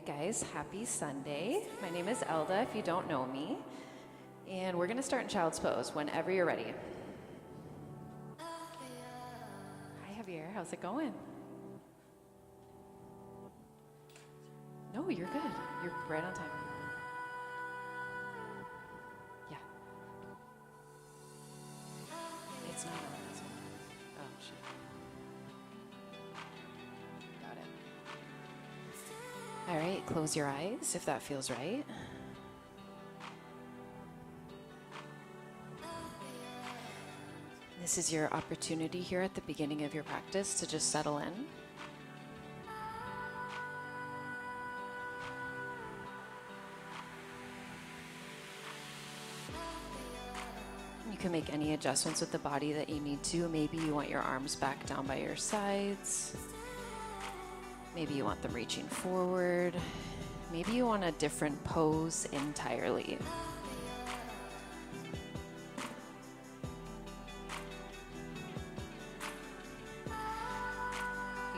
guys, happy Sunday. My name is Elda, if you don't know me. And we're gonna start in child's pose whenever you're ready. Hi Javier, how's it going? No, you're good. You're right on time. Yeah. It's not on. Oh, shit. Got it. All right, close your eyes if that feels right. This is your opportunity here at the beginning of your practice to just settle in. You can make any adjustments with the body that you need to. Maybe you want your arms back down by your sides. Maybe you want them reaching forward. Maybe you want a different pose entirely.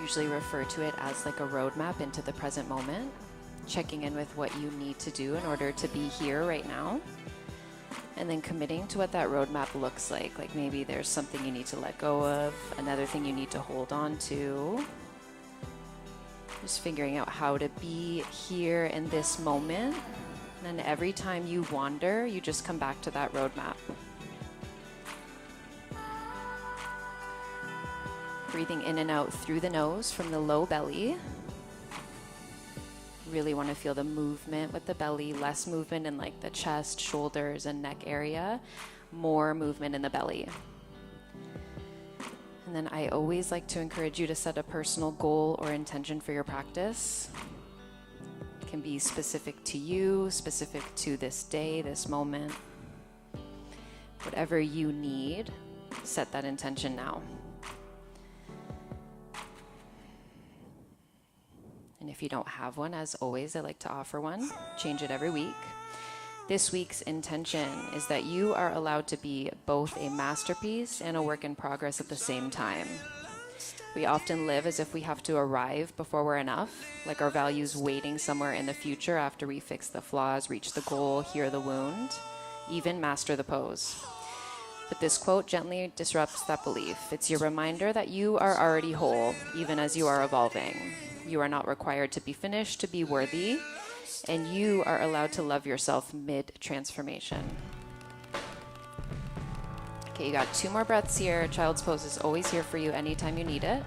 Usually refer to it as like a roadmap into the present moment, checking in with what you need to do in order to be here right now, and then committing to what that roadmap looks like. Like maybe there's something you need to let go of, another thing you need to hold on to. Just figuring out how to be here in this moment. And then every time you wander, you just come back to that roadmap. Breathing in and out through the nose from the low belly. Really want to feel the movement with the belly, less movement in like the chest, shoulders, and neck area, more movement in the belly. And then I always like to encourage you to set a personal goal or intention for your practice. It can be specific to you, specific to this day, this moment. Whatever you need, set that intention now. And if you don't have one, as always, I like to offer one. Change it every week. This week's intention is that you are allowed to be both a masterpiece and a work in progress at the same time. We often live as if we have to arrive before we're enough, like our values waiting somewhere in the future after we fix the flaws, reach the goal, heal the wound, even master the pose. But this quote gently disrupts that belief. It's your reminder that you are already whole, even as you are evolving. You are not required to be finished to be worthy, and you are allowed to love yourself mid-transformation. Okay, you got 2 more breaths here. Child's pose is always here for you anytime you need it.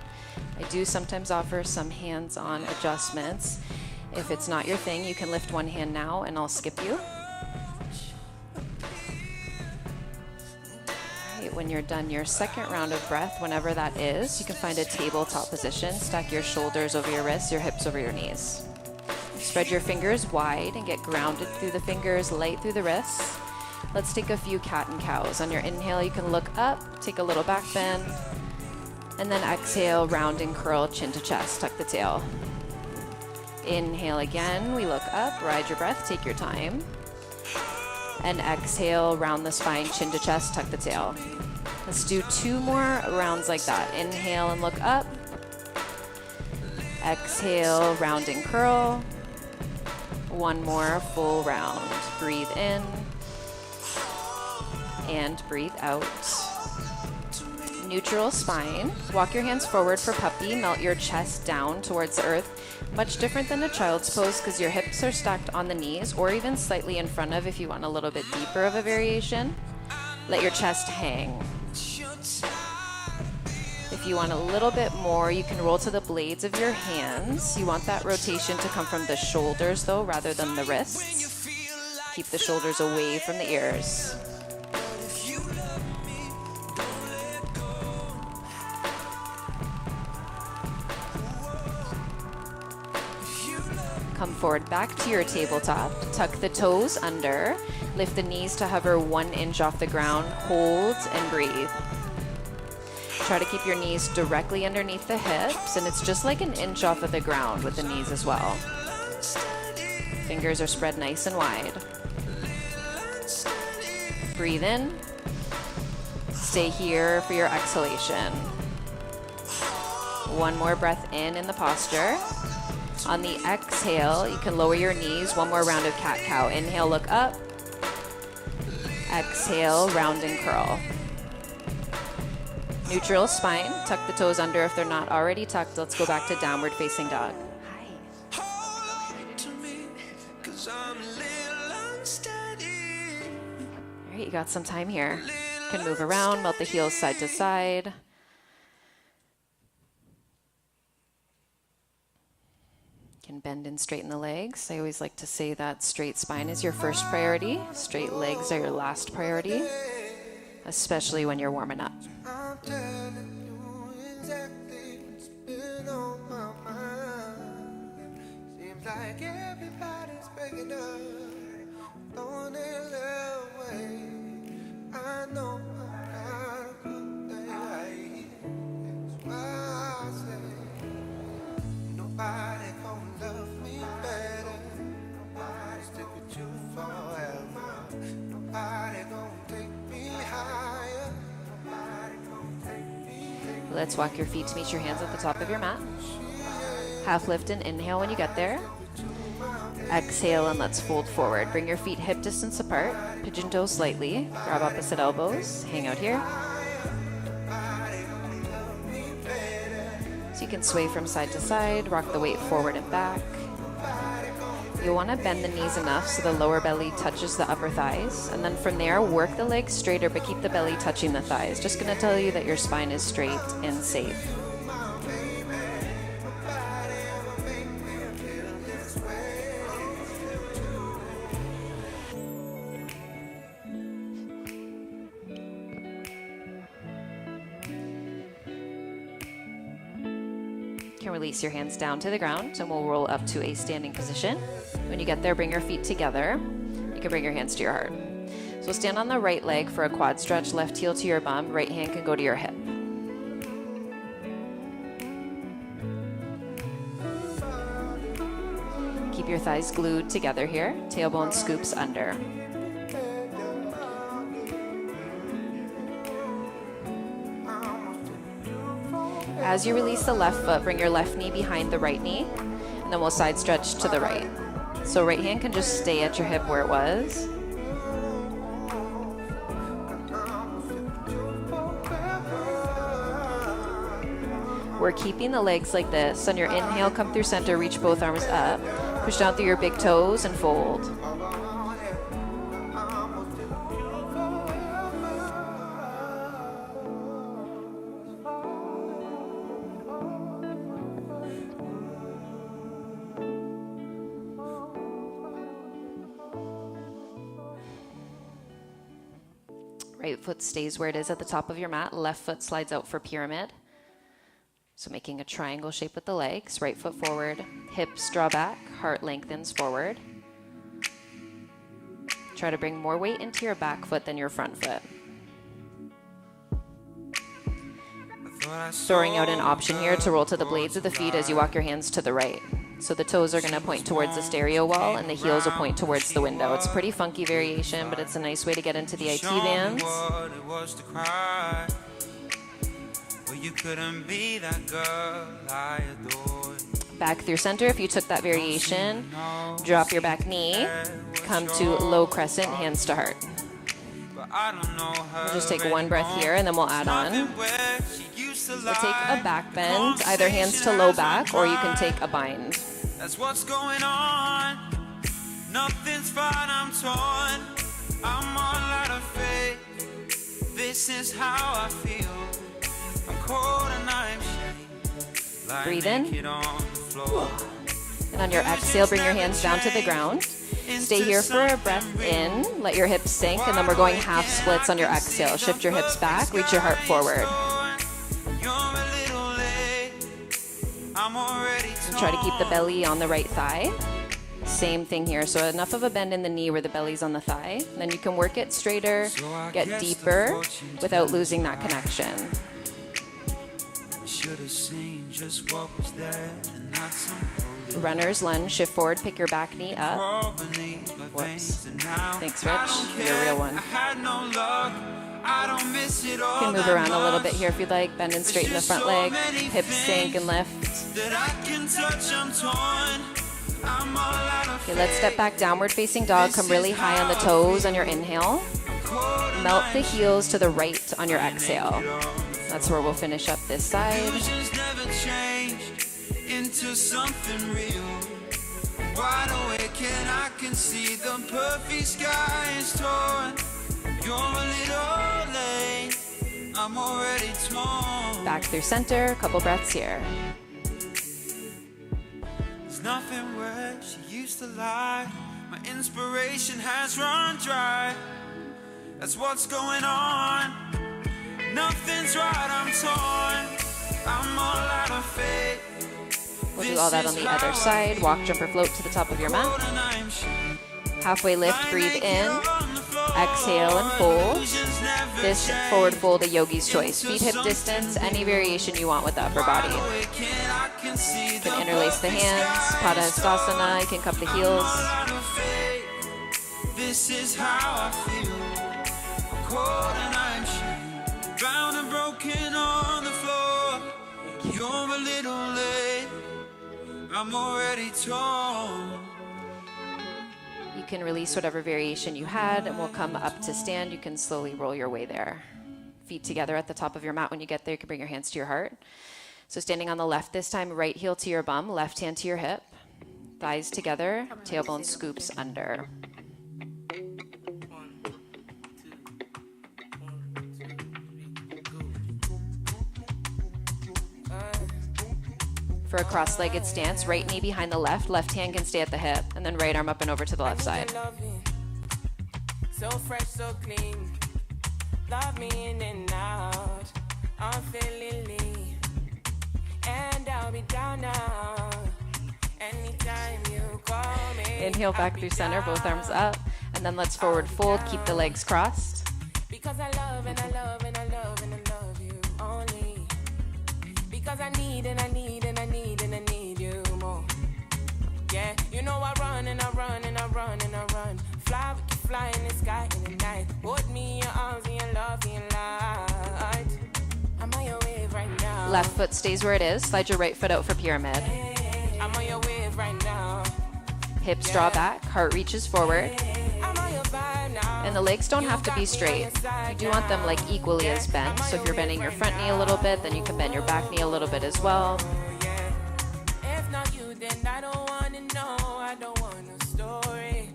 I do sometimes offer some hands-on adjustments. If it's not your thing, you can lift one hand now and I'll skip you. When you're done your second round of breath, whenever that is, you can find a tabletop position. Stack your shoulders over your wrists, your hips over your knees. Spread your fingers wide and get grounded through the fingers, light through the wrists. Let's take a few cat and cows. On your inhale, you can look up, take a little back bend, and then exhale, round and curl, chin to chest, tuck the tail. Inhale again, we look up, ride your breath, take your time. And exhale, round the spine, chin to chest, tuck the tail. Let's do 2 more rounds like that. Inhale and look up. Exhale, round and curl. 1 more full round. Breathe in and breathe out. Neutral spine. Walk your hands forward for puppy. Melt your chest down towards the earth. Much different than a child's pose because your hips are stacked on the knees or even slightly in front of if you want a little bit deeper of a variation. Let your chest hang. If you want a little bit more, you can roll to the blades of your hands. You want that rotation to come from the shoulders though, rather than the wrists. Keep the shoulders away from the ears. Come forward back to your tabletop. Tuck the toes under. Lift the knees to hover 1 inch off the ground. Hold and breathe. Try to keep your knees directly underneath the hips, and it's just like 1 inch off of the ground with the knees as well. Fingers are spread nice and wide. Breathe in. Stay here for your exhalation. 1 more breath in the posture. On the exhale, you can lower your knees. One more round of cat-cow. Inhale, look up. Exhale, round and curl. Neutral spine. Tuck the toes under if they're not already tucked. Let's go back to downward facing dog. Hi. All right, you got some time here. You can move around, melt the heels side to side. Can bend and straighten the legs. I always like to say that straight spine is your first priority. Straight legs are your last priority, especially when you're warming up. I'm telling you exactly what's been on my mind. Seems like everybody's breaking up, throwing their away. I know I'm not a good thing. That's why I say nobody gonna love me better. Nobody stick with you forever. Nobody gonna take me higher. Let's walk your feet to meet your hands at the top of your mat. Half lift and inhale when you get there. Exhale and let's fold forward. Bring your feet hip distance apart. Pigeon toe slightly. Grab opposite elbows. Hang out here. So you can sway from side to side. Rock the weight forward and back. You'll want to bend the knees enough so the lower belly touches the upper thighs. And then from there, work the legs straighter, but keep the belly touching the thighs. Just going to tell you that your spine is straight and safe. You can release your hands down to the ground and we'll roll up to a standing position. When you get there, bring your feet together. You can bring your hands to your heart. So stand on the right leg for a quad stretch, left heel to your bum, right hand can go to your hip. Keep your thighs glued together here. Tailbone scoops under. As you release the left foot, bring your left knee behind the right knee, and then we'll side stretch to the right. So right hand can just stay at your hip where it was. We're keeping the legs like this. On your inhale, come through center, reach both arms up. Push down through your big toes and fold. Right foot stays where it is at the top of your mat. Left foot slides out for pyramid. So making a triangle shape with the legs. Right foot forward, hips draw back, heart lengthens forward. Try to bring more weight into your back foot than your front foot. Throwing out an option here to roll to the blades of the feet as you walk your hands to the right. So the toes are going to point towards the stereo wall and the heels will point towards the window. It's a pretty funky variation, but it's a nice way to get into the IT bands. You couldn't be that girl I adored. Back through center. If you took that variation, drop your back knee, come to low crescent, hands to heart. We'll just take one breath here and then we'll add on. We'll take a back bend, either hands to low back or you can take a bind. That's what's going on. Nothing's fine, I'm torn. I'm all out of faith. This is how I feel. I'm cold and I'm shaking. Breathe in. And on your exhale, bring your hands down to the ground. Stay here for a breath in. Let your hips sink, and then we're going half splits on your exhale. Shift your hips back, reach your heart forward. And try to keep the belly on the right thigh. Same thing here. So enough of a bend in the knee where the belly's on the thigh. And then you can work it straighter, get deeper without losing that connection. Runner's lunge, shift forward, pick your back knee up. Whoops. Thanks, Rich. You're a real one. I don't miss it all. You can move around a little bit here if you'd like. Bend and straighten the front leg. Hips sink and lift. That I can touch, I'm torn. I'm all out of Okay, let's step back, downward facing dog. Come really high on the toes on your inhale. Melt the heels to the right on your exhale. That's where we'll finish up this side. illusions never changed into something real. Wide awake and I can see the perfect sky is torn. You're a little late, I'm already torn. Back through center, couple breaths here. There's nothing where she used to lie. My inspiration has run dry. That's what's going on. Nothing's right, I'm torn. I'm all out of faith. We'll do all that on the other side. Walk, jump, or float to the top of your mat. Halfway lift, breathe in. Exhale and fold. This forward fold, a yogi's choice. Feet hip distance, any variation you want with the upper body. You can interlace the hands, Padahastasana, you can cup the heels. This is how I feel. Cold and I'm bound and broken on the floor. You're a little late, I'm already torn. You can release whatever variation you had, and we'll come up to stand. You can slowly roll your way there. Feet together at the top of your mat. When you get there, you can bring your hands to your heart. So standing on the left this time, right heel to your bum, left hand to your hip. Thighs together, tailbone scoops under. For a cross-legged stance, right knee behind the left hand can stay at the hip, and then right arm up and over to the left side. So fresh, so clean. Love me in and out. I'm feeling lean. And I'll be down now. Anytime you call me. Inhale back through center, both arms up, and then let's forward fold, keep the legs crossed. Because I love and I love and I love and I love you only. Because I need and I need and I need and I need you more. Yeah, you know I run and I run and I run and I run. Fly, we can fly in the sky in the night. Hold me in your arms and your love and your light. I'm on your wave right now. Left foot stays where it is. Slide your right foot out for pyramid. I'm on your wave right now. Hips draw back, heart reaches forward. I'm on your vibe now. And the legs don't have to be straight. You do want them like equally as bent. So if you're bending your front knee a little bit, then you can bend your back knee a little bit as well. If not you, then I don't want to know. I don't want no story.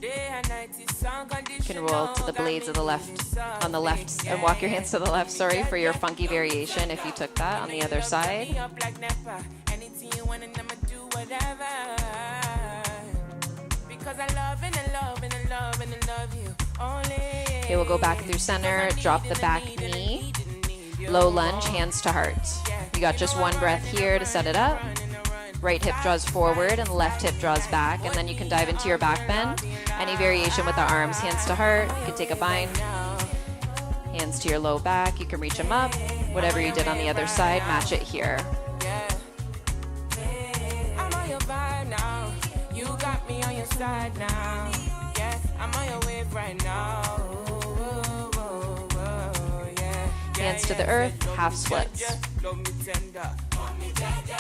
Day and night is You can roll to the blades of the left, on the left, and walk your hands to the left, sorry, for your funky variation if you took that on the other side. Anything you want and I'ma do whatever. Because I love and I love and I love and I love you only. Okay, we'll go back through center, drop the back knee, low lunge, hands to heart. You got just one breath here to set it up. Right hip draws forward and left hip draws back, and then you can dive into your back bend. Any variation with the arms, hands to heart. You can take a bind, hands to your low back. You can reach them up. Whatever you did on the other side, match it here. I'm on your vibe now. You got me on your side now. Yeah, I'm on your wave right now. Hands to the earth, half splits. Love me tender. Love me tender.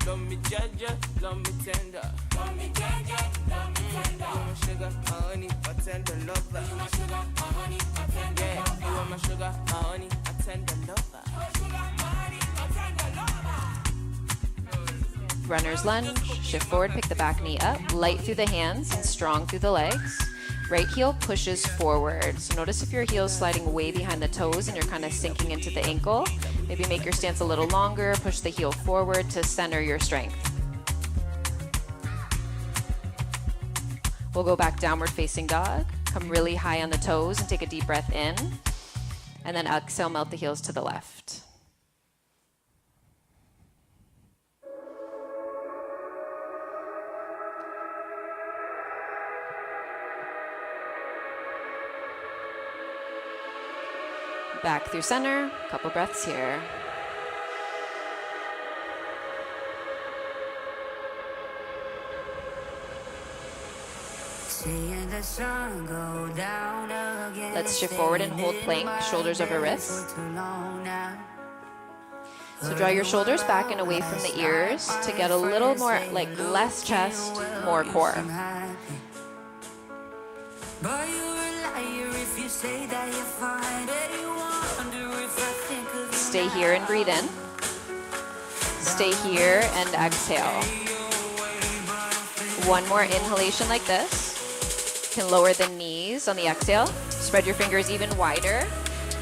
Love me tender. Love me tender. Love me tender. Love me tender. You my sugar, my honey, my tender lover. You my sugar, my honey, my tender lover. You are my sugar, my honey, my tender lover. My sugar, my honey, my tender lover. Runner's lunge, shift forward, pick the back knee up, light through the hands and strong through the legs. Right heel pushes forward. So notice if your heel is sliding way behind the toes and you're kind of sinking into the ankle. Maybe make your stance a little longer, push the heel forward to center your strength. We'll go back downward facing dog. Come really high on the toes and take a deep breath in. And then exhale, melt the heels to the left. Back through center, couple breaths here. Let's shift forward and hold plank, shoulders over wrists. So draw your shoulders back and away from the ears to get a little more, like less chest, more core. Stay here and breathe in. Stay here and exhale. One more inhalation like this. You can lower the knees on the exhale. Spread your fingers even wider.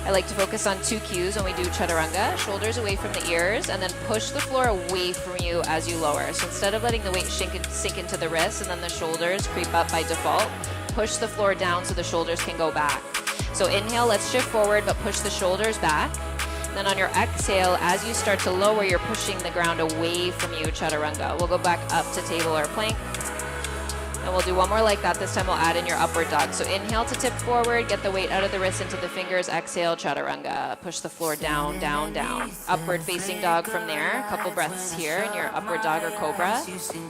I like to focus on 2 cues when we do chaturanga. Shoulders away from the ears, and then push the floor away from you as you lower. So instead of letting the weight sink into the wrists and then the shoulders creep up by default, push the floor down so the shoulders can go back. So inhale, let's shift forward, but push the shoulders back. Then on your exhale, as you start to lower, you're pushing the ground away from you, chaturanga. We'll go back up to table or plank. And we'll do one more like that. This time we'll add in your upward dog. So inhale to tip forward, get the weight out of the wrists into the fingers. Exhale, chaturanga. Push the floor down, down, down. Upward facing dog from there. A couple breaths here in your upward dog or cobra.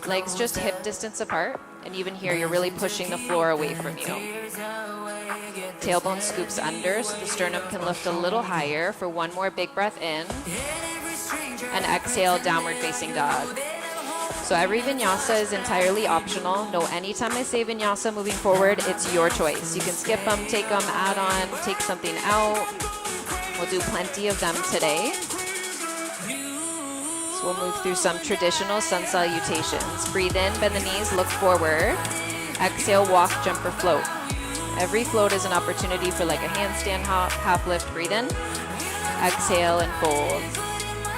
Legs just hip distance apart. And even here, you're really pushing the floor away from you. Tailbone scoops under so the sternum can lift a little higher for one more big breath in. And exhale, downward facing dog. So every vinyasa is entirely optional. No, anytime I say vinyasa moving forward, it's your choice. You can skip them, take them, add on, take something out. We'll do plenty of them today. So we'll move through some traditional sun salutations. Breathe in, bend the knees, look forward. Exhale, walk, jump, or float. Every float is an opportunity for like a handstand hop, half lift, breathe in. Exhale and fold.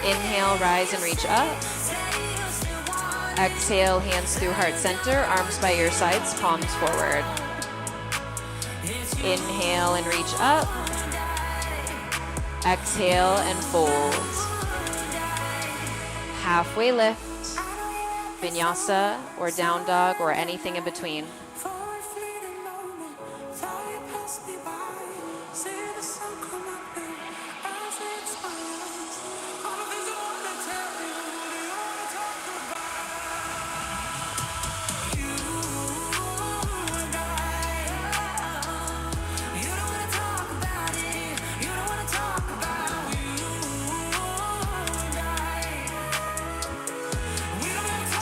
Inhale, rise and reach up. Exhale, hands through heart center, arms by your sides, palms forward. Inhale and reach up. Exhale and fold. Halfway lift, vinyasa or down dog or anything in between.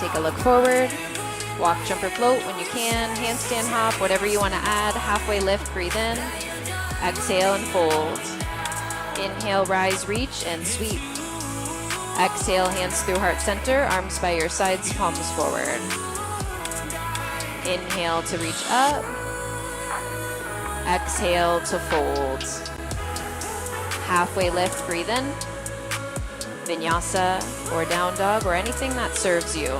Take a look forward, walk, jump, or float when you can, handstand hop, whatever you want to add, halfway lift, breathe in, exhale and fold. Inhale, rise, reach, and sweep. Exhale, hands through heart center, arms by your sides, palms forward. Inhale to reach up, exhale to fold. Halfway lift, breathe in. Vinyasa or down dog or anything that serves you.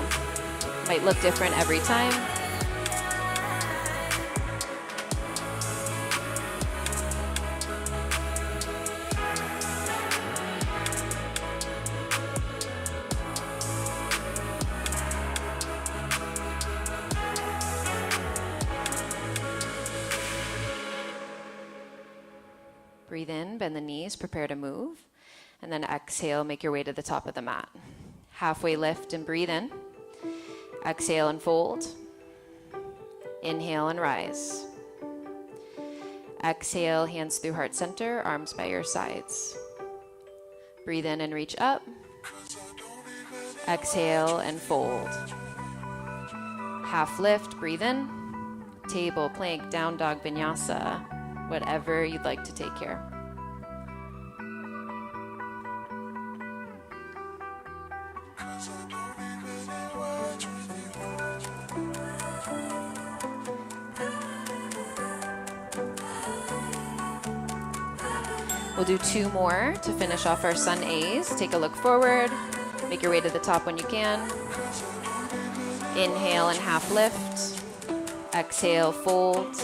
Might look different every time. Breathe in, bend the knees, prepare to move. And then exhale, make your way to the top of the mat. Halfway lift and breathe in. Exhale and fold. Inhale and rise. Exhale, hands through heart center, arms by your sides. Breathe in and reach up. Exhale and fold. Half lift, breathe in. Table, plank, down dog, vinyasa, whatever you'd like to take here. We'll do 2 more to finish off our sun A's. Take a look forward. Make your way to the top when you can. Inhale and half lift. Exhale, fold.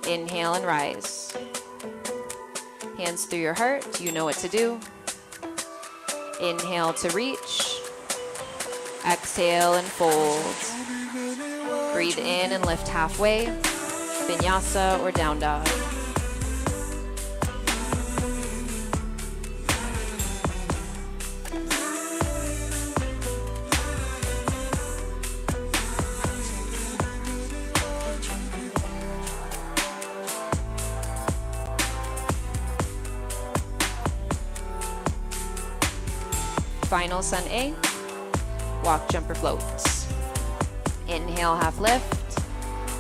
Inhale and rise. Hands through your heart. You know what to do. Inhale to reach. Exhale and fold. Breathe in and lift halfway. Vinyasa or down dog. Final sun A, walk, jumper, floats. Inhale, half lift.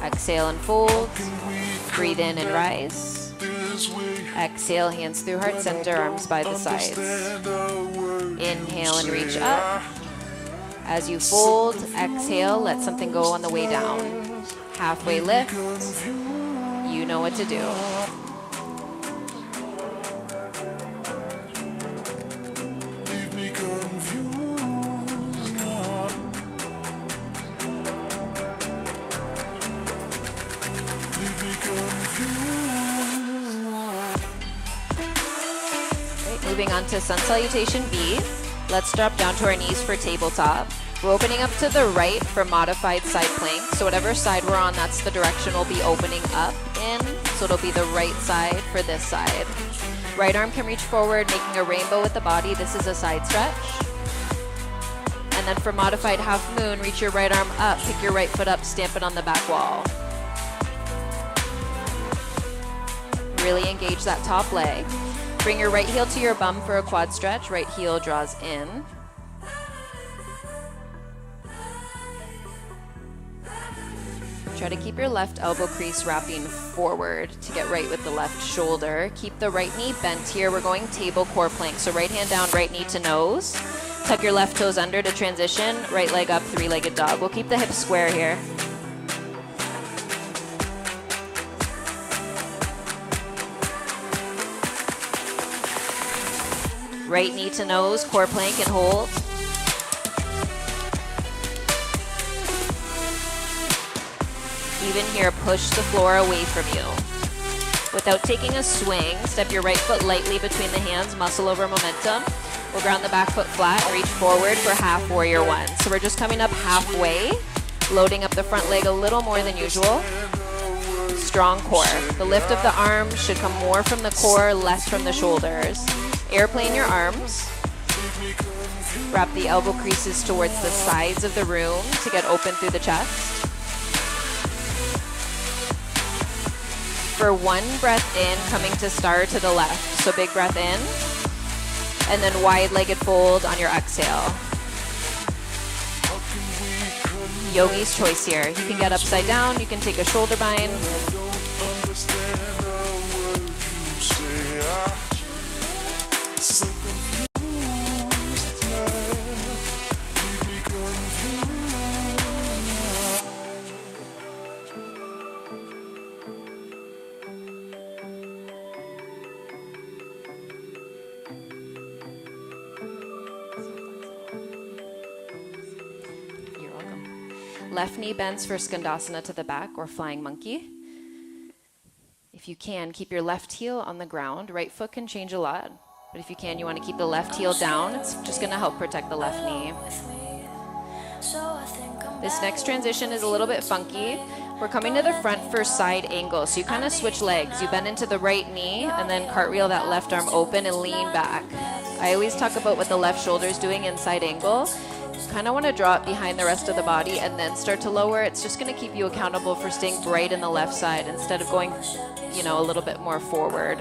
Exhale and fold. Breathe in and rise. Exhale, hands through heart center, arms by the sides. Inhale and reach up. As you fold, exhale, let something go on the way down. Halfway lift. You know what to do. Moving on to sun salutation B. Let's drop down to our knees for tabletop. We're opening up to the right for modified side plank. So whatever side we're on, that's the direction we'll be opening up in. So it'll be the right side for this side. Right arm can reach forward, making a rainbow with the body. This is a side stretch. And then for modified half moon, reach your right arm up, pick your right foot up, stamp it on the back wall. Really engage that top leg. Bring your right heel to your bum for a quad stretch. Right heel draws in. Try to keep your left elbow crease wrapping forward to get right with the left shoulder. Keep the right knee bent here. We're going table core plank. So right hand down, right knee to nose. Tuck your left toes under to transition. Right leg up, three-legged dog. We'll keep the hips square here. Right knee to nose, core plank and hold. Even here, push the floor away from you. Without taking a swing, step your right foot lightly between the hands, muscle over momentum. We'll ground the back foot flat and reach forward for half warrior one. So we're just coming up halfway, loading up the front leg a little more than usual. Strong core. The lift of the arms should come more from the core, less from the shoulders. Airplane your arms. Wrap the elbow creases towards the sides of the room to get open through the chest. For one breath in, coming to star to the left. So big breath in, and then wide-legged fold on your exhale. Yogi's choice here. You can get upside down, you can take a shoulder bind. Left knee bends for Skandasana to the back or flying monkey. If you can, keep your left heel on the ground. Right foot can change a lot, but if you can, you want to keep the left heel down. It's just going to help protect the left knee. This next transition is a little bit funky. We're coming to the front for side angle. So you kind of switch legs. You bend into the right knee and then cartwheel that left arm open and lean back. I always talk about what the left shoulder is doing in side angle. Kind of want to draw it behind the rest of the body and then start to lower. It's just going to keep you accountable for staying bright in the left side instead of going, a little bit more forward.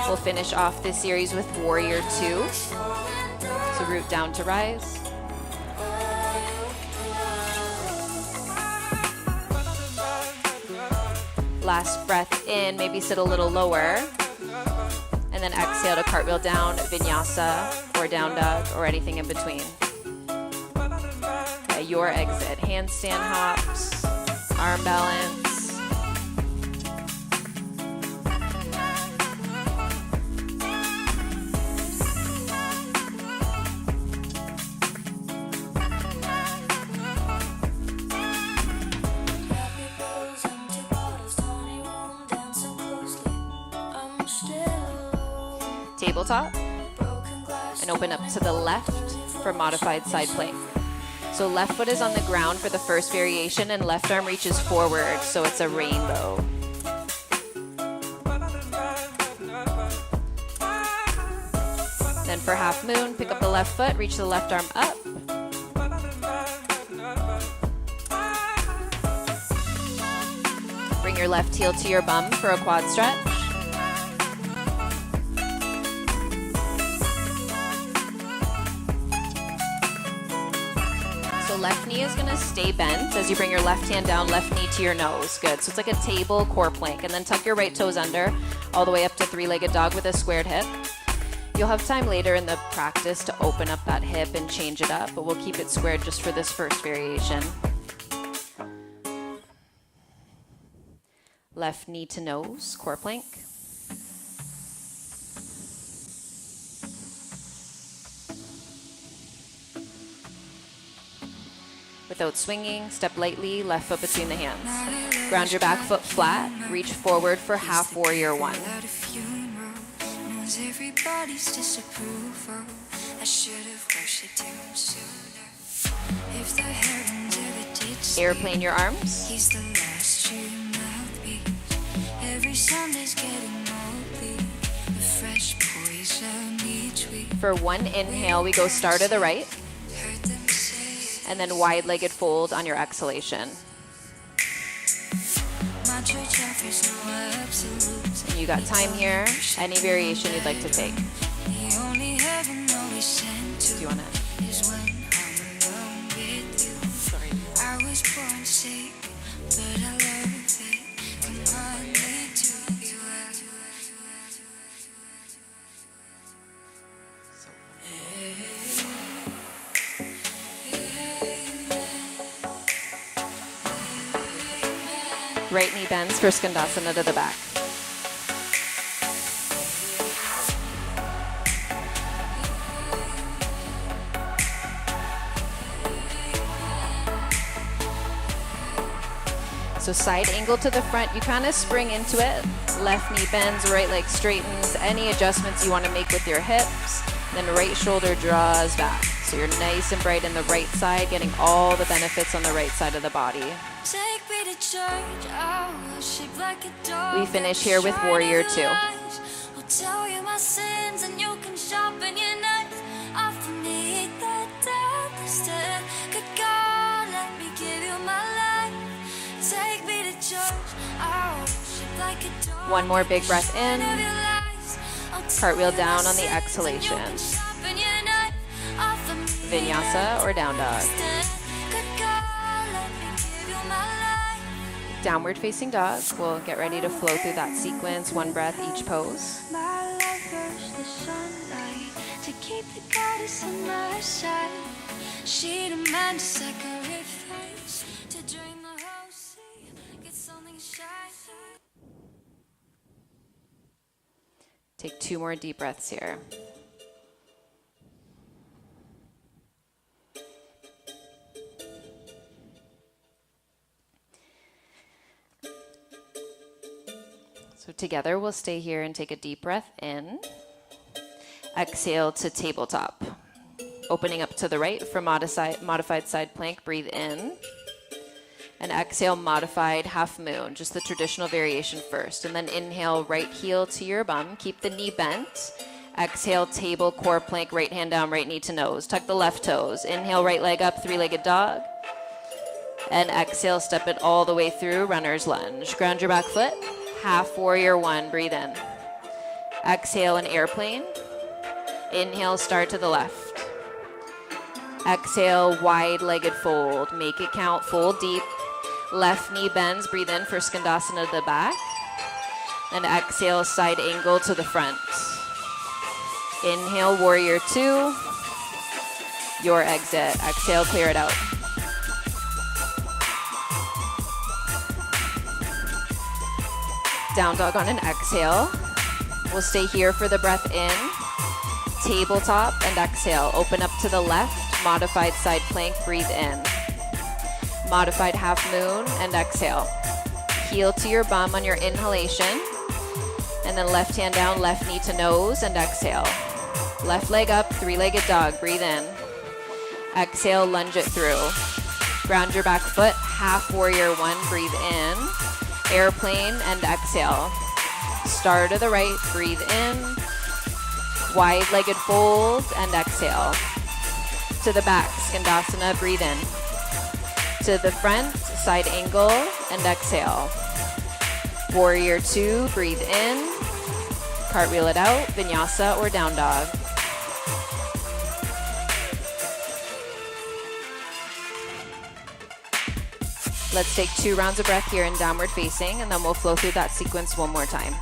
We'll finish off this series with Warrior 2. So root down to rise. Last breath in, maybe sit a little lower. And then exhale to cartwheel down, vinyasa, or down dog, or anything in between. Okay, your exit. Handstand hops, arm balance. Tabletop, and open up to the left for modified side plank. So left foot is on the ground for the first variation and left arm reaches forward, so it's a rainbow. Then for half moon, pick up the left foot, reach the left arm up. Bring bring your left heel to your bum for a quad stretch. So left knee is going to stay bent as you bring your left hand down, left knee to your nose. Good. So it's like a table core plank. And then tuck your right toes under all the way up to three-legged dog with a squared hip. You'll have time later in the practice to open up that hip and change it up, but we'll keep it squared just for this first variation. Left knee to nose, core plank. Without swinging, step lightly, left foot between the hands. Ground your back foot flat, reach forward for half warrior one. Everybody's disapproval. I should have worshipped him sooner. If the heavens ever did Airplane your arms. He's the last true mouthpiece. Every Sunday's getting moldy. A fresh poison each week. For one inhale, we go star to the right. Heard them say And then wide-legged fold on your exhalation. my church offers no absolutes. And you got time here. Any variation you'd like to take. The only heaven always sent to Do you want to? is when I'm alone with you. Sorry. I was born sick, but I love it. Come on, me to you. Right knee bends for Skandasana to the back. So side angle to the front, you kind of spring into it. Left knee bends, right leg straightens. Any adjustments you want to make with your hips. Then right shoulder draws back. So you're nice and bright in the right side, getting all the benefits on the right side of the body. Take me to church, I worship like a dog. We finish here with warrior two. I'll tell you my sins and you can sharpen your knife. Offer me the death instead. Good God, let me give you my life. Take me to church, I worship like a dog. One more big breath in. Cartwheel down on the exhalation. Vinyasa or down dog. Downward facing dog. We'll get ready to flow through that sequence. One breath each pose. My lover's the sunlight to keep the goddess on my side. She demands sacrifice to drain the whole sea. Get something shiny. Take two more deep breaths here. So together we'll stay here and take a deep breath in. Exhale to tabletop. Opening up to the right for modified side plank, breathe in. And exhale, modified half moon, just the traditional variation first. And then inhale, right heel to your bum. Keep the knee bent. Exhale, table, core plank, right hand down, right knee to nose. Tuck the left toes. Inhale, right leg up, three-legged dog. And exhale, step it all the way through, runner's lunge. Ground your back foot. Half warrior one, breathe in. Exhale, an airplane. Inhale, start to the left. Exhale, wide-legged fold. Make it count, fold deep. Left knee bends, breathe in for Skandasana to the back. And exhale, side angle to the front. Inhale, warrior two. Your exit. Exhale, clear it out. Down dog on an exhale. We'll stay here for the breath in. Tabletop and exhale. Open up to the left. Modified side plank, breathe in. Modified half moon and exhale. Heel to your bum on your inhalation. And then left hand down, left knee to nose and exhale. Left leg up, three-legged dog, breathe in. Exhale, lunge it through. Ground your back foot, half warrior one, breathe in. Airplane and exhale. Star to the right, breathe in. Wide-legged fold and exhale. To the back, Skandasana, breathe in. To the front, side angle and exhale. Warrior 2, breathe in. Cartwheel it out, vinyasa or down dog. Let's take 2 rounds of breath here in downward facing, and then we'll flow through that sequence one more time.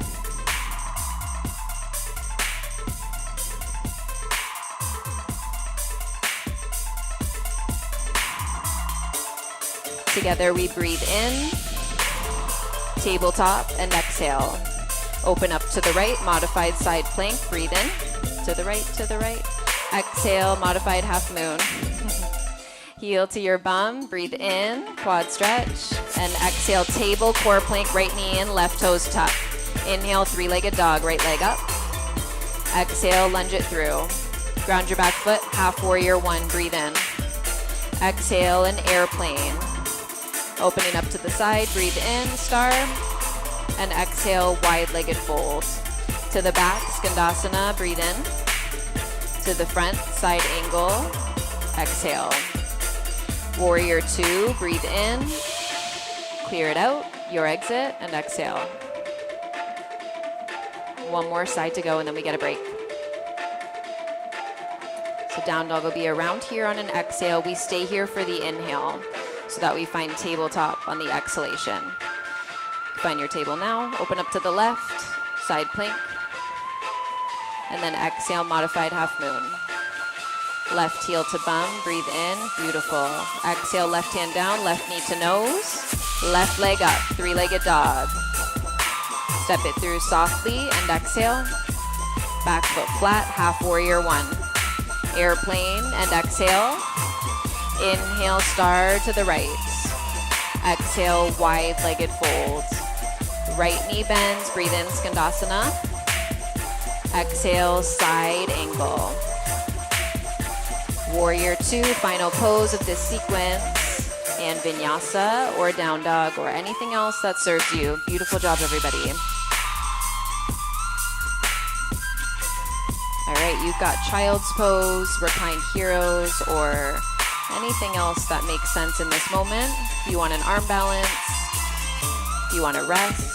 Together we breathe in, tabletop, and exhale. Open up to the right, modified side plank, breathe in, to the right. Exhale, modified half moon. Heel to your bum, breathe in, quad stretch, and exhale, table, core plank, right knee in, left toes tuck. Inhale, 3-legged dog, right leg up. Exhale, lunge it through. Ground your back foot, half warrior 1, breathe in. Exhale, an airplane. Opening up to the side, breathe in, star, and exhale, wide-legged fold. To the back, skandasana, breathe in. To the front, side angle, exhale. Warrior 2, breathe in, clear it out, your exit, and exhale. One more side to go, and then we get a break. So down dog will be around here on an exhale. We stay here for the inhale so that we find tabletop on the exhalation. Find your table now, open up to the left, side plank, and then exhale, modified half moon. Left heel to bum, breathe in, beautiful. Exhale, left hand down, left knee to nose, left leg up, 3-legged dog. Step it through softly and exhale. Back foot flat, half warrior 1. Airplane and exhale. Inhale, star to the right. Exhale, wide-legged fold. Right knee bends, breathe in, skandasana. Exhale, side angle. Warrior 2, final pose of this sequence, and vinyasa or down dog or anything else that serves you. Beautiful job, everybody. All right, you've got child's pose, reclined heroes, or anything else that makes sense in this moment. If you want an arm balance, if you want to rest,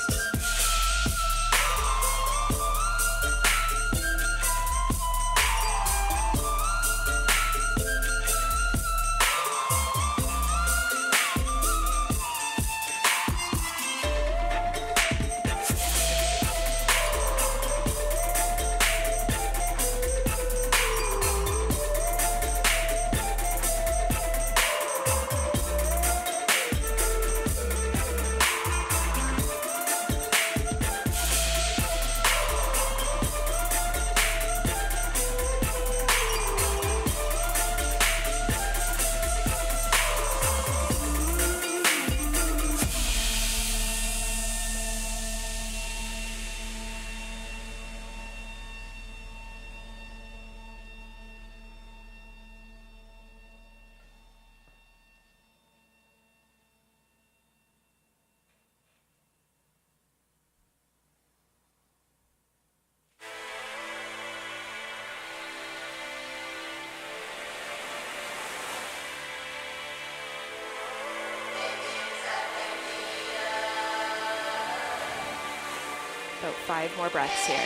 about 5 more breaths here.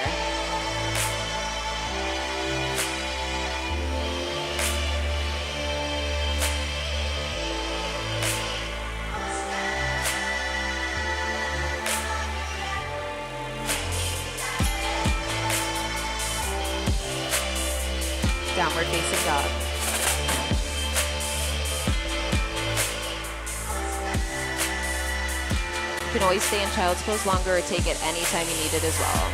Downward facing dog. You can always stay in child's pose longer or take it anytime you need it as well.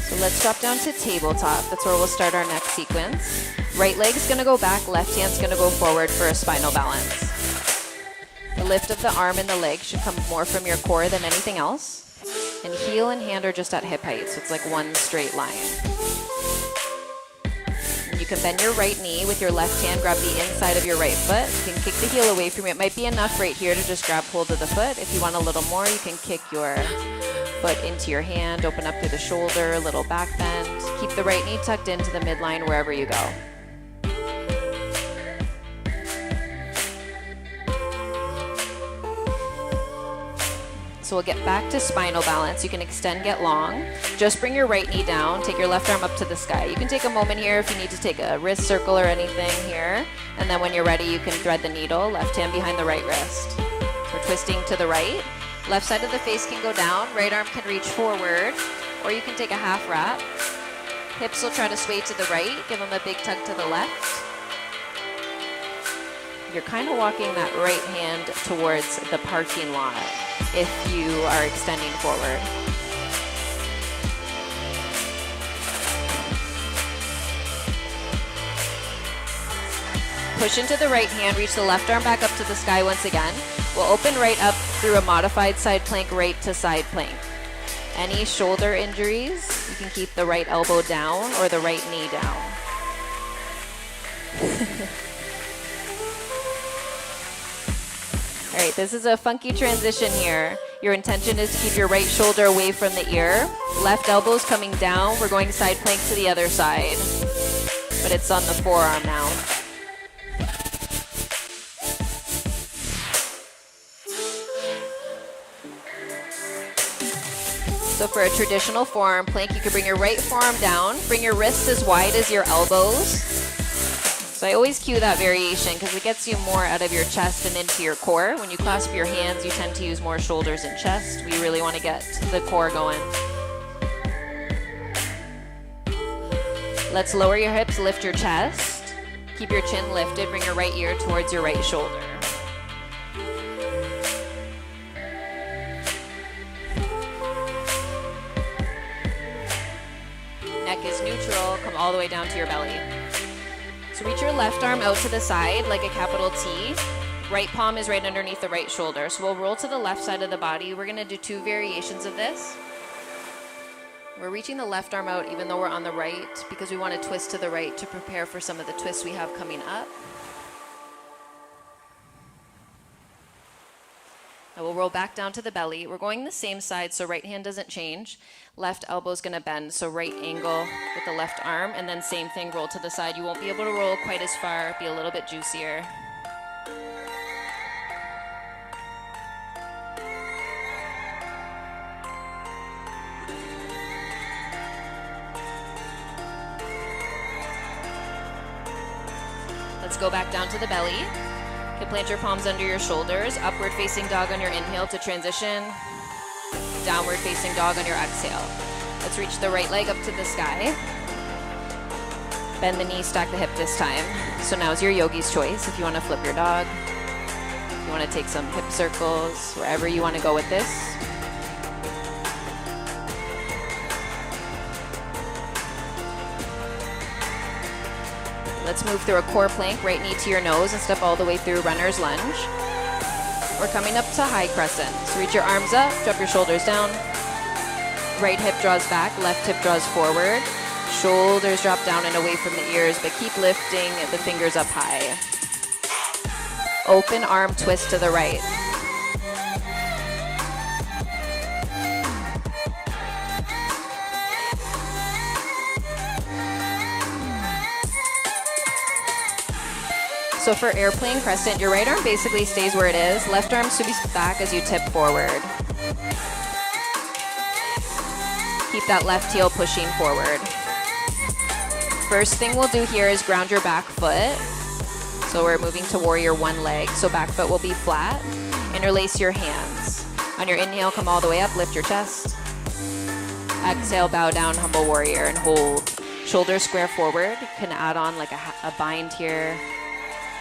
So let's drop down to tabletop. That's where we'll start our next sequence. Right leg's gonna go back, left hand's gonna go forward for a spinal balance. The lift of the arm and the leg should come more from your core than anything else. And heel and hand are just at hip height, so it's like one straight line. And you can bend your right knee with your left hand, grab the inside of your right foot. You can kick the heel away from you. It might be enough right here to just grab hold of the foot. If you want a little more, you can kick your foot into your hand, open up through the shoulder, little back bend. Keep the right knee tucked into the midline wherever you go. So we'll get back to spinal balance. You can extend, get long. Just bring your right knee down. Take your left arm up to the sky. You can take a moment here if you need to take a wrist circle or anything here. And then when you're ready, you can thread the needle. Left hand behind the right wrist. So we're twisting to the right. Left side of the face can go down. Right arm can reach forward. Or you can take a half wrap. Hips will try to sway to the right. Give them a big tug to the left. You're kind of walking that right hand towards the parking lot if you are extending forward. Push into the right hand, reach the left arm back up to the sky once again. We'll open right up through a modified side plank, right to side plank. Any shoulder injuries, you can keep the right elbow down or the right knee down. All right, this is a funky transition here. Your intention is to keep your right shoulder away from the ear. Left elbow's coming down. We're going side plank to the other side. But it's on the forearm now. So for a traditional forearm plank, you can bring your right forearm down. Bring your wrists as wide as your elbows. So I always cue that variation because it gets you more out of your chest and into your core. When you clasp your hands, you tend to use more shoulders and chest. We really want to get the core going. Let's lower your hips, lift your chest. Keep your chin lifted, bring your right ear towards your right shoulder. Neck is neutral, come all the way down to your belly. So reach your left arm out to the side like a capital T. Right palm is right underneath the right shoulder. So we'll roll to the left side of the body. We're going to do two variations of this. We're reaching the left arm out even though we're on the right because we want to twist to the right to prepare for some of the twists we have coming up. Now we'll roll back down to the belly. We're going the same side so right hand doesn't change. Left elbow is going to bend, so right angle with the left arm, and then same thing, roll to the side. You won't be able to roll quite as far, be a little bit juicier. Let's go back down to the belly. You can plant your palms under your shoulders, upward facing dog on your inhale to transition. Downward facing dog on your exhale. Let's reach the right leg up to the sky. Bend the knee, stack the hip this time. So now is your yogi's choice. If you want to flip your dog, if you want to take some hip circles, wherever you want to go with this. Let's move through a core plank, right knee to your nose, and step all the way through runner's lunge. We're coming up to high crescent. So reach your arms up, drop your shoulders down. Right hip draws back, left hip draws forward. Shoulders drop down and away from the ears, but keep lifting the fingers up high. Open arm twist to the right. So for airplane crescent, your right arm basically stays where it is. Left arm should be back as you tip forward. Keep that left heel pushing forward. First thing we'll do here is ground your back foot. So we're moving to warrior one leg. So back foot will be flat. Interlace your hands. On your inhale, come all the way up, lift your chest. Exhale, bow down, humble warrior, and hold. Shoulders square forward. You can add on like a bind here.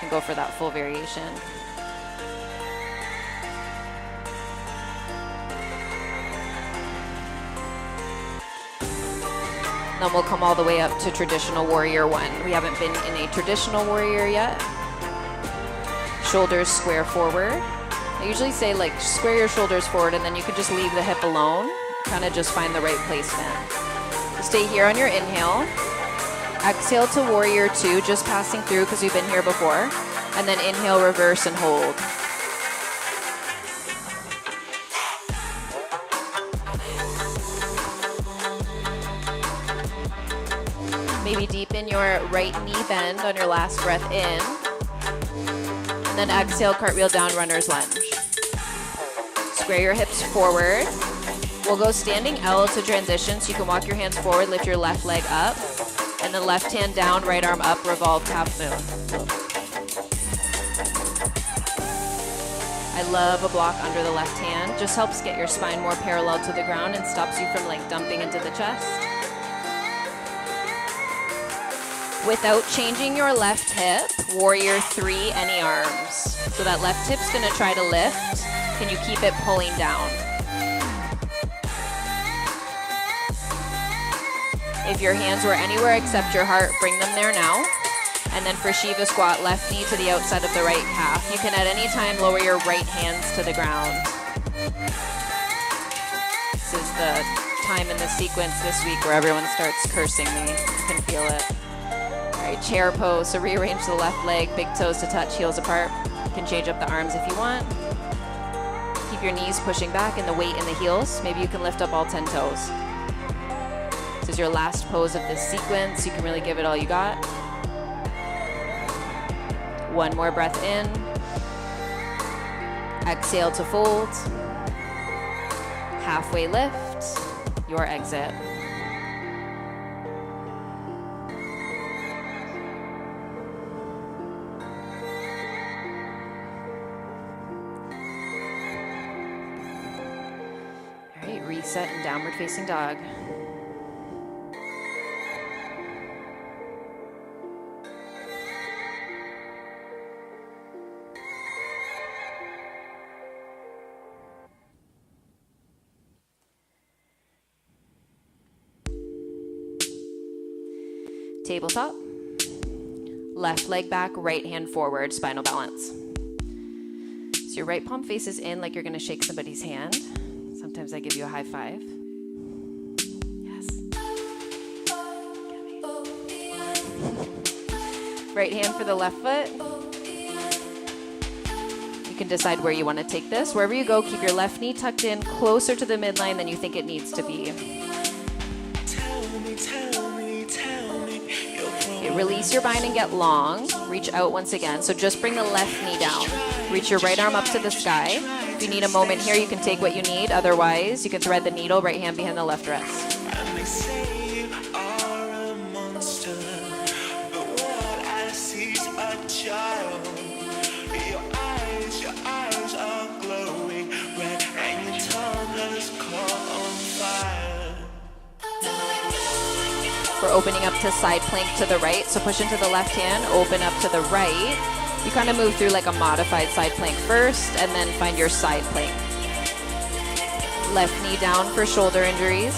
You can go for that full variation. Then we'll come all the way up to traditional warrior one. We haven't been in a traditional warrior yet. Shoulders square forward. I usually say like square your shoulders forward and then you can just leave the hip alone. Kind of just find the right placement. So stay here on your inhale. Exhale to warrior two, just passing through because we've been here before. And then inhale, reverse, and hold. Maybe deepen your right knee bend on your last breath in. And then exhale, cartwheel down, runner's lunge. Square your hips forward. We'll go standing L to transition, so you can walk your hands forward, lift your left leg up, and then left hand down, right arm up, revolve half moon. I love a block under the left hand. Just helps get your spine more parallel to the ground and stops you from like dumping into the chest. Without changing your left hip, warrior three, any arms. So that left hip's gonna try to lift. Can you keep it pulling down? If your hands were anywhere except your heart, bring them there now. And then for Shiva squat, left knee to the outside of the right calf. You can at any time lower your right hands to the ground. This is the time in the sequence this week where everyone starts cursing me. You can feel it. All right, chair pose. So rearrange the left leg, big toes to touch, heels apart. You can change up the arms if you want. Keep your knees pushing back and the weight in the heels. Maybe you can lift up all 10 toes. This is your last pose of this sequence. You can really give it all you got. One more breath in. Exhale to fold. Halfway lift. Your exit. All right, reset and downward facing dog. Tabletop. Left leg back, right hand forward, spinal balance. So your right palm faces in like you're going to shake somebody's hand. Sometimes I give you a high five. Yes. Right hand for the left foot. You can decide where you want to take this. Wherever you go, keep your left knee tucked in closer to the midline than you think it needs to be. Okay, release your bind and get long. Reach out once again. So just bring the left knee down. Reach your right arm up to the sky. If you need a moment here, you can take what you need. Otherwise, you can thread the needle, right hand behind the left wrist. And they say you are a monster, but what I see is a child. Your eyes are glowing red, and your tongue has caught on fire. We're opening up to side plank to the right. So push into the left hand, open up to the right. You kind of move through like a modified side plank first, and then find your side plank. Left knee down for shoulder injuries.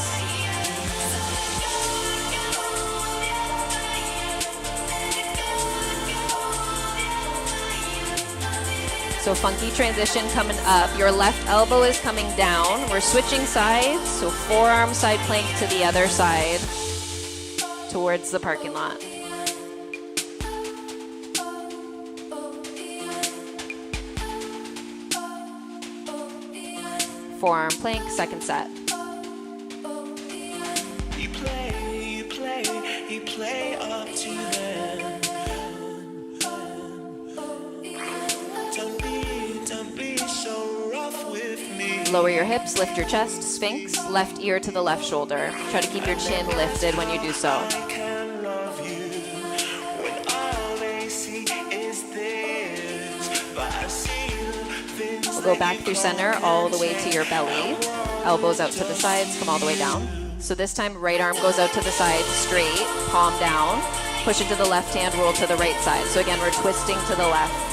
So funky transition coming up. Your left elbow is coming down. We're switching sides. So forearm side plank to the other side towards the parking lot. Forearm plank, second set. You play up to them. Don't be so rough with me. Lower your hips, lift your chest, Sphinx, left ear to the left shoulder. Try to keep your chin lifted when you do so. I can love you when all they see is this, but I see the things. We'll go back through center all the way to your belly. Elbows out to the sides, come all the way down. So this time, right arm goes out to the side, straight, palm down. Push into the left hand, roll to the right side. So again, we're twisting to the left.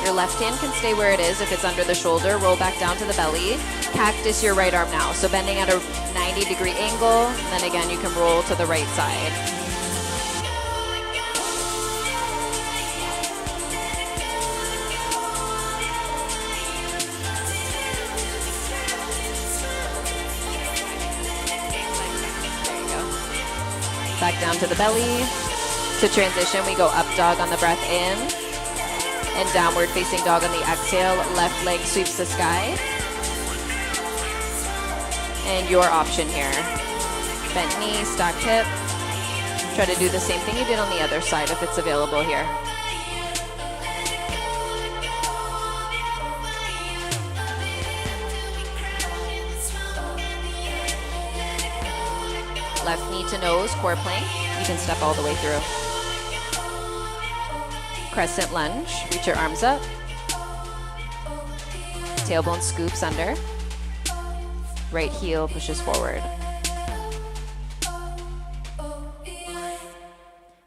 Your left hand can stay where it is if it's under the shoulder. Roll back down to the belly. Cactus your right arm now. So bending at a 90-degree angle. And then again, you can roll to the right side. back down to the belly. To transition, we go up dog on the breath in, and downward facing dog on the exhale. Left leg sweeps the sky. And your option here. Bent knee, stacked hip. Try to do the same thing you did on the other side if it's available here. Left knee to nose, core plank. You can step all the way through. Crescent lunge, reach your arms up. Tailbone scoops under. Right heel pushes forward.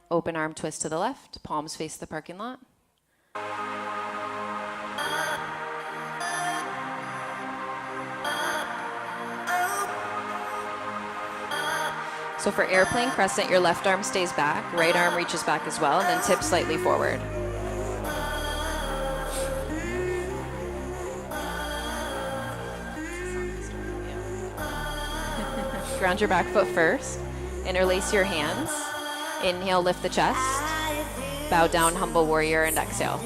Open arm twist to the left, palms face the parking lot. So for airplane crescent, your left arm stays back, right arm reaches back as well, and then tips slightly forward. Ground your back foot first. Interlace your hands. Inhale, lift the chest. Bow down, humble warrior, and exhale.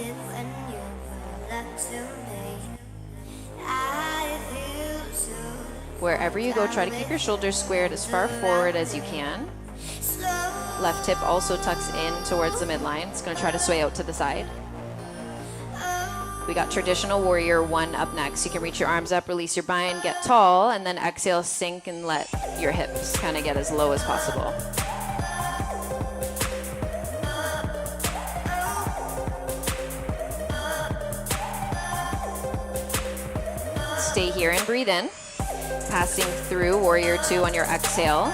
Wherever you go, try to keep your shoulders squared as far forward as you can. Left hip also tucks in towards the midline. It's going to try to sway out to the side. We got traditional warrior 1 up next. You can reach your arms up, release your bind, get tall, and then exhale, sink, and let your hips kind of get as low as possible. Stay here and breathe in. Passing through warrior 2 on your exhale,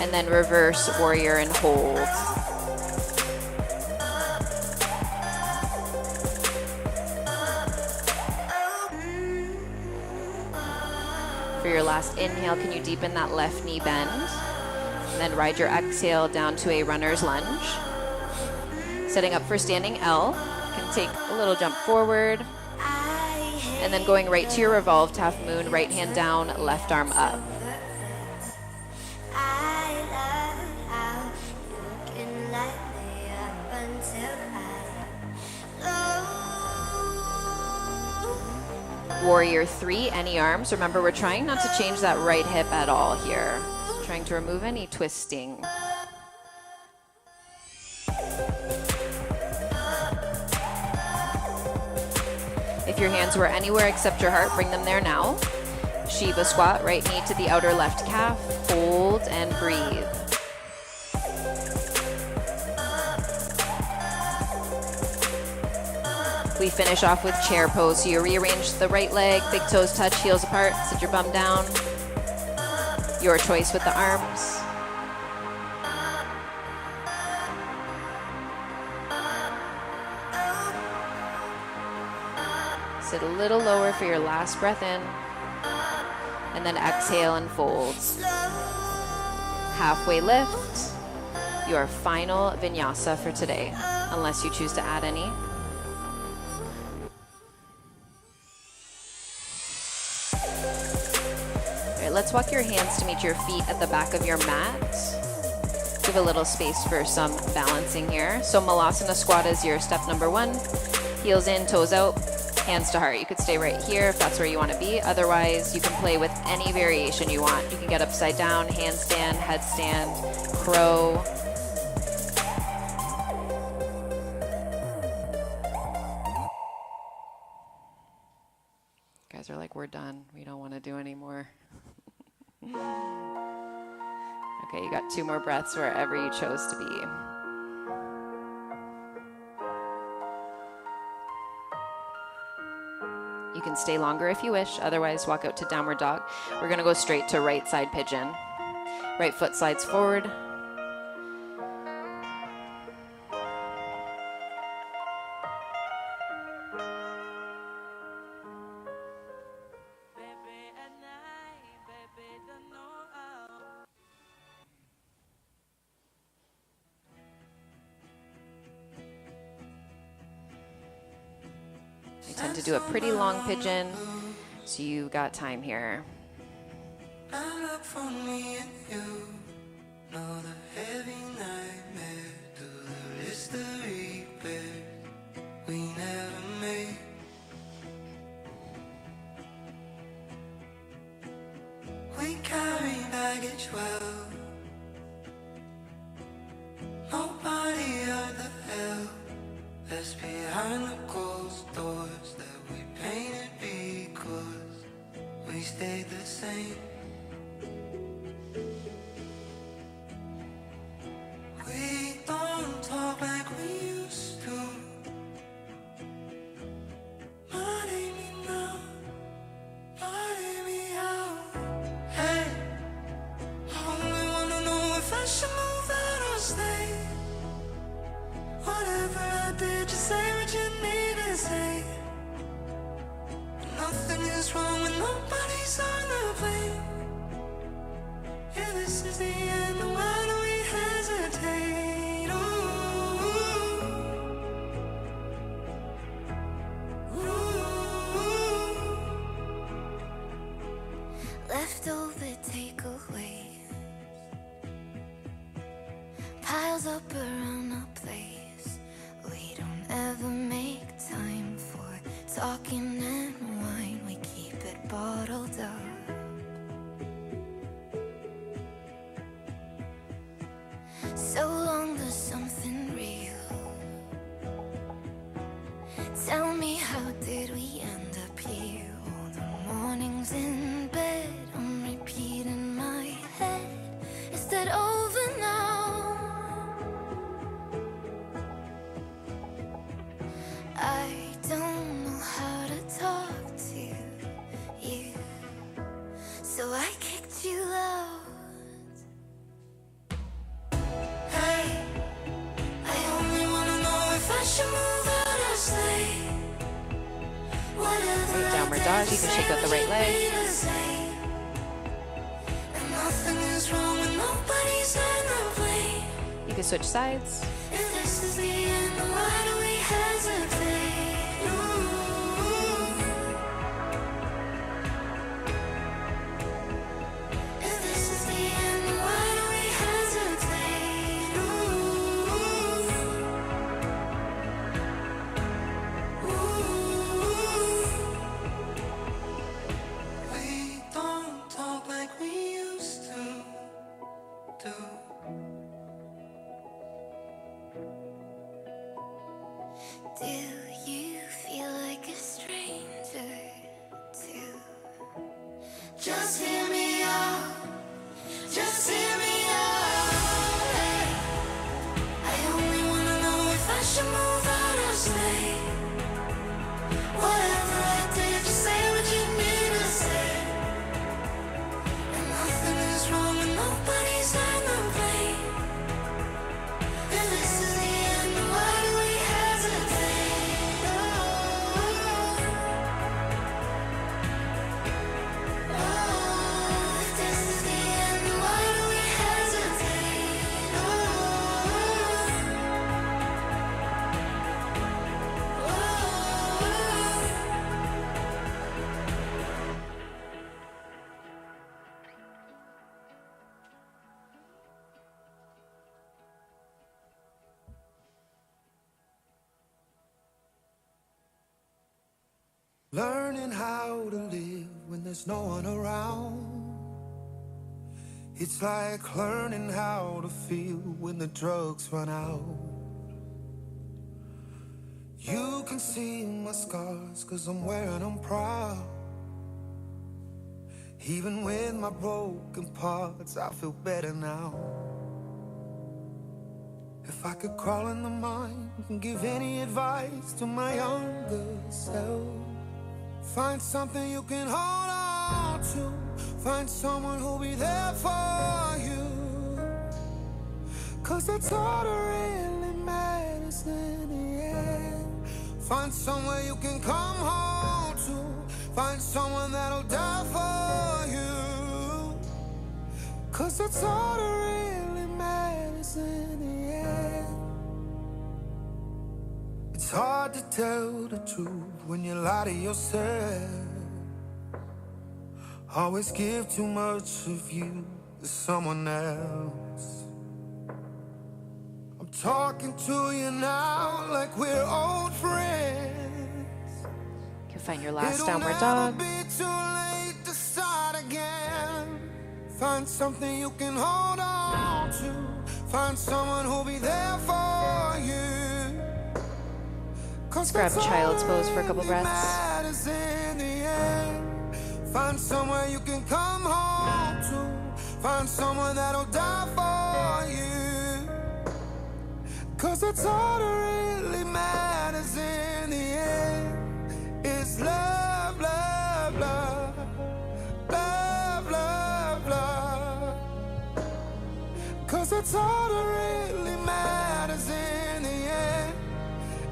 and then reverse warrior and hold. For your last inhale, can you deepen that left knee bend? And then ride your exhale down to a runner's lunge. Setting up for standing L. You can take a little jump forward. And then going right to your revolved half moon, right hand down, left arm up. Warrior 3, any arms. Remember, we're trying not to change that right hip at all here. So trying to remove any twisting. If your hands were anywhere except your heart, bring them there now. Shiva squat, right knee to the outer left calf. Hold and breathe. We finish off with chair pose. So you rearrange the right leg, big toes touch, heels apart, sit your bum down. Your choice with the arms. Sit a little lower for your last breath in. And then exhale and fold. Halfway lift. Your final vinyasa for today, unless you choose to add any. All right, let's walk your hands to meet your feet at the back of your mat. Give a little space for some balancing here. So Malasana squat is your step number 1. Heels in, toes out. Hands to heart. You could stay right here if that's where you want to be. Otherwise, you can play with any variation you want. You can get upside down, handstand, headstand, crow. Guys are like, we're done. We don't want to do any more. Okay, you got 2 more breaths wherever you chose to be. You can stay longer if you wish, otherwise walk out to downward dog. We're going to go straight to right side pigeon. Right foot slides forward. I tend to do a pretty long pigeon, so you got time here. Another heavy nightmare to the list of repairs we never made. We carry baggage well. Nobody heard the hell that's behind the closed doors that we painted because we stayed the same. We don't talk like we used to. Money me now, money me out. Hey, I only wanna know if I should move out or stay. Whatever I did, just say what you need to say. Nothing is wrong when nobody's on the plane. Yeah, this is the end, then why do we hesitate? Leftover takeaways, piles up around the place. We don't ever make time for talking and wine. We keep it bottled up. So long there's something real. Tell me, how did we end up here? All the mornings in bed, I'm repeating my head. Is that over now? I don't know how to talk to you, so I kicked you out. Hey, I only wanna know if I should move out or stay. Whatever Right, downward dog. You can shake out the right leg. And nothing is wrong when nobody's on the plane. You can switch sides. If this is the end, then why do we hesitate? Ooh. If this is the end, then why do we hesitate? We don't talk like we used to do. Do you feel like a stranger too? Just hear me out. Just hear me out. Hey, I only wanna know if I should move out or stay. Whatever I did, just say what you need to say. And nothing is wrong when nobody's on the plane. If this is the end, then why do we hesitate? Oh, if this is the end, then why do we hesitate? Learning how to live when there's no one around. It's like learning how to feel when the drugs run out. You can see my scars, 'cause I'm wearing them proud. Even with my broken parts, I feel better now. If I could crawl in the mind and give any advice to my younger self, find something you can hold on to. Find someone who'll be there for you. 'Cause that's all that really matters in the end. Find somewhere you can come home to. Find someone that'll die for you. 'Cause that's all that really matters in the end. It's hard to tell the truth when you lie to yourself. Always give too much of you to someone else. talking to you now like we're old friends. You can find your last downward dog. It'll never be too late to start again. Find something you can hold on to. Find someone who'll be there for you. Let's grab child's pose for a couple breaths. Find somewhere you can come home to. Find someone that'll die for you. 'Cause that's all that really matters in the end. Is love, love, love. Love, love, love. 'Cause that's all that really matters in the end.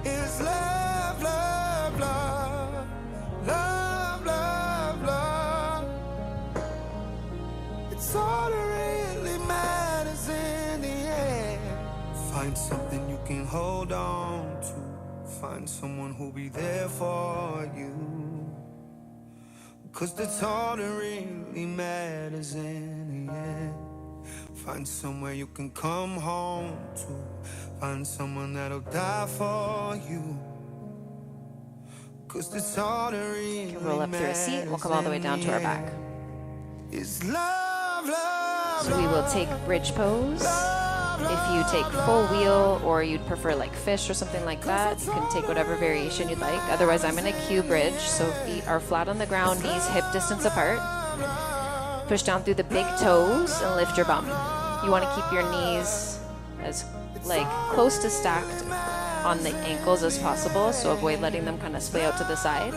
Is love, love, love. Love, love, love. It's all that really matters in the end. Find something you can hold on to. Find someone who'll be there for you. 'Cause that's all that really matters in the end. Find somewhere you can come home to. Find someone that'll die for you. 'Cause that's all that really You can roll up through a seat. We'll come all the way down to our back. Is love, love, So we will take bridge pose. If you take full wheel or you'd prefer like fish or something like that, you can take whatever variation you'd like. Otherwise, I'm in a Q bridge, so feet are flat on the ground, knees hip distance apart. Push down through the big toes and lift your bum. You want to keep your knees as like close to stacked on the ankles as possible, so avoid letting them kind of splay out to the side.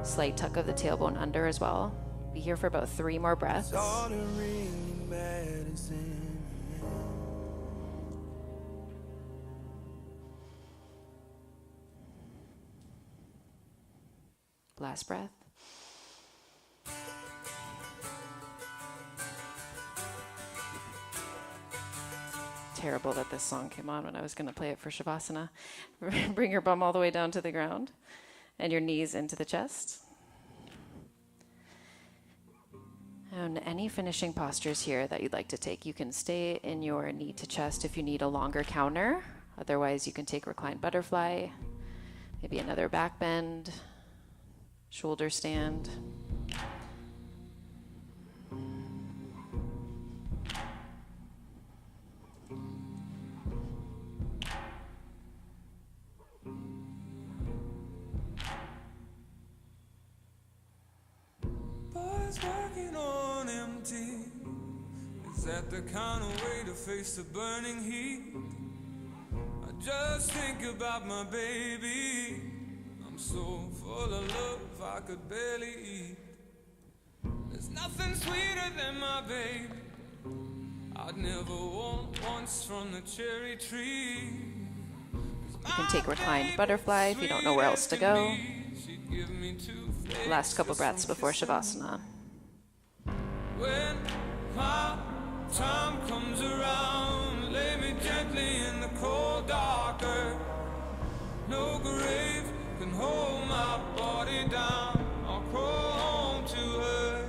Slight tuck of the tailbone under as well. Be here for about 3 more breaths. Last breath. Terrible that this song came on when I was going to play it for Shavasana. Bring your bum all the way down to the ground and your knees into the chest. And any finishing postures here that you'd like to take, you can stay in your knee to chest if you need a longer counter. Otherwise, you can take reclined butterfly, maybe another back bend, shoulder stand. Working on empty. Is that the kind of way to face the burning heat? I just think about my baby. I'm so full of love I could barely eat. There's nothing sweeter than my baby. I'd never want once from the cherry tree. You can take reclined butterfly if you don't know where else to go. Last couple breaths before Shavasana. When my time comes around, lay me gently in the cold dark earth. No grave can hold my body down. I'll crawl home to her.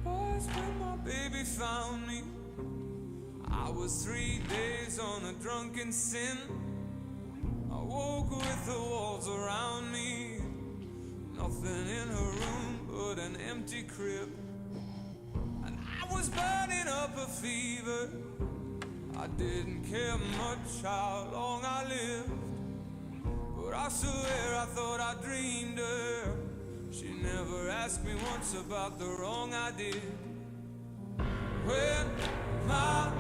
Boys, when my baby found me, I was 3 days on a drunken sin. I woke with the walls around me. Nothing in her room but an empty crib. And I was burning up a fever. I didn't care much how long I lived. But I swear I thought I dreamed her. She never asked me once about the wrong I did. When my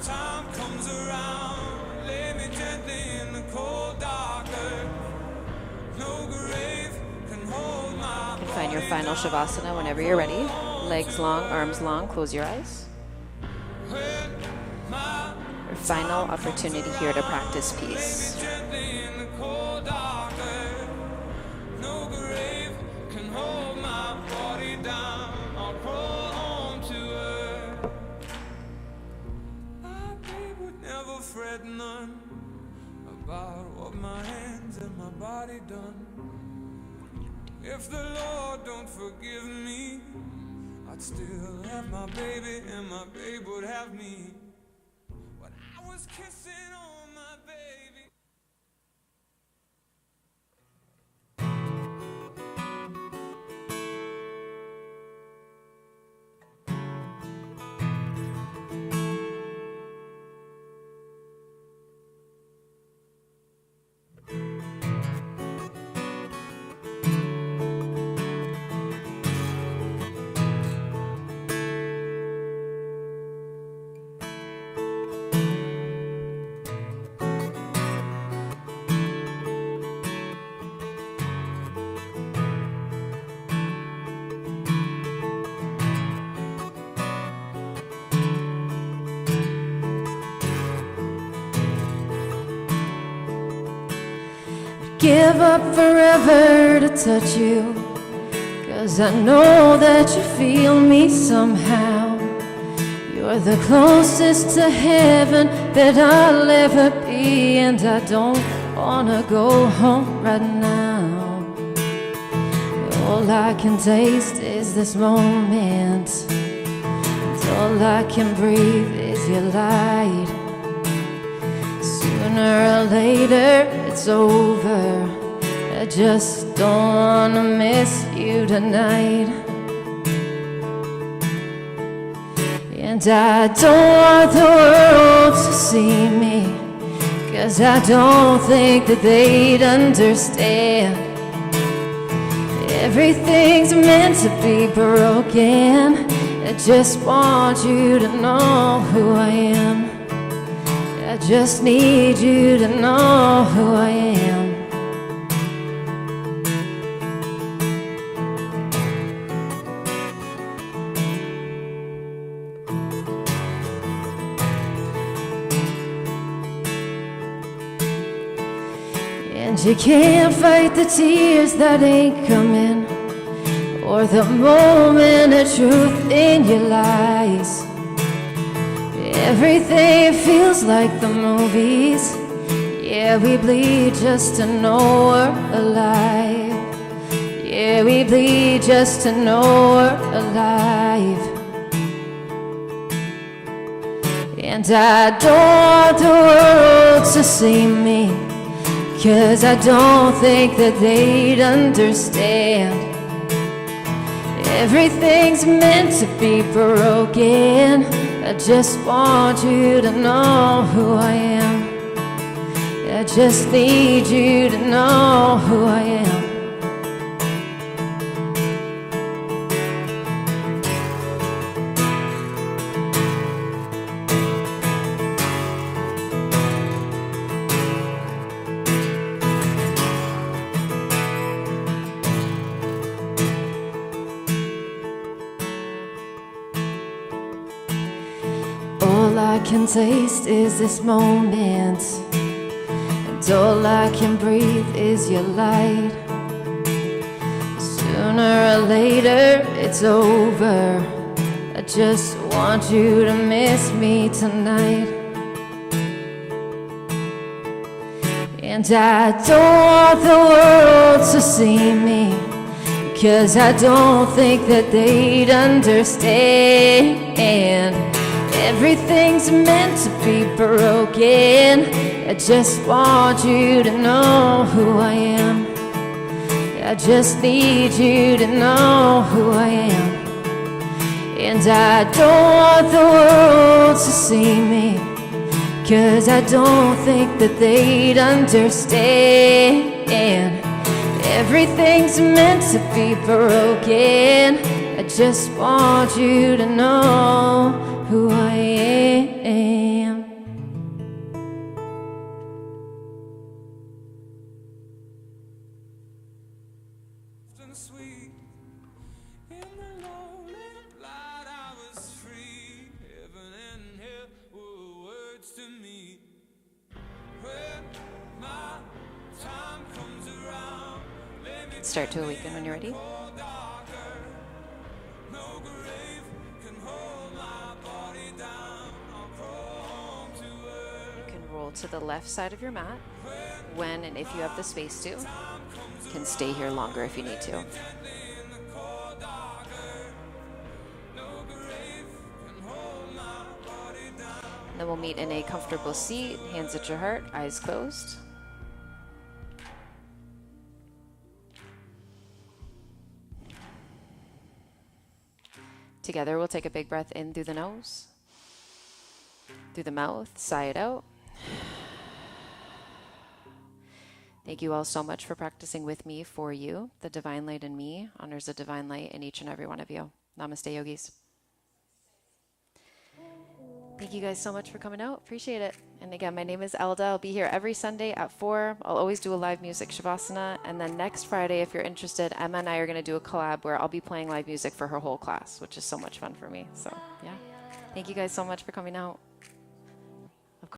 time comes around, lay me gently in the cold dark earth. No grave can hold my You can find your final Shavasana whenever you're ready. Legs long, arms long, close your eyes. Your final opportunity here to practice peace. No grave can hold my body down. I'll crawl home to her. My babe would never fret none about what my hands and my body done. If the Lord don't forgive me, I I'd still have my baby and my babe would have me. When I was kissing on my baby. Give up forever to touch you, 'cause I know that you feel me somehow. You're the closest to heaven that I'll ever be, and I don't wanna go home right now. All I can taste is this moment, and all I can breathe is your light. Sooner or later it's over, I just don't wanna miss you tonight. And I don't want the world to see me, 'cause I don't think that they'd understand. Everything's meant to be broken, I just want you to know who I am. I just need you to know who I am. And you can't fight the tears that ain't coming, or the moment of truth in your lies. Everything feels like the movies. Yeah, we bleed just to know we're alive. Yeah, we bleed just to know we're alive. And I don't want the world to see me, 'cause I don't think that they'd understand. Everything's meant to be broken, I just want you to know who I am. I just need you to know who I am. All I can taste is this moment, and all I can breathe is your light. Sooner or later it's over, I just want you to miss me tonight. And I don't want the world to see me, 'cause I don't think that they'd understand. Everything's meant to be broken, I just want you to know who I am. I just need you to know who I am. And I don't want the world to see me, 'cause I don't think that they'd understand. Everything's meant to be broken, I just want you to know who I am. Sweet. In the lonely light I was free. Heaven and hell were words to me. When my time comes around, let me Start to awaken when you're ready. darker. No grave can hold my body down. I'll crawl home to earth. You can roll to the left side of your mat when and if you have the space to. You can stay here longer if you need to. Then we'll meet in a comfortable seat, hands at your heart, eyes closed. Together, we'll take a big breath in through the nose, through the mouth, sigh it out. Thank you all so much for practicing with me, for you. The divine light in me honors the divine light in each and every one of you. Namaste, yogis. Thank you guys so much for coming out. Appreciate it. And again, my name is Elda. I'll be here every Sunday at 4. I'll always do a live music Shavasana. And then next Friday, if you're interested, Emma and I are going to do a collab where I'll be playing live music for her whole class, which is so much fun for me. So, yeah. Thank you guys so much for coming out.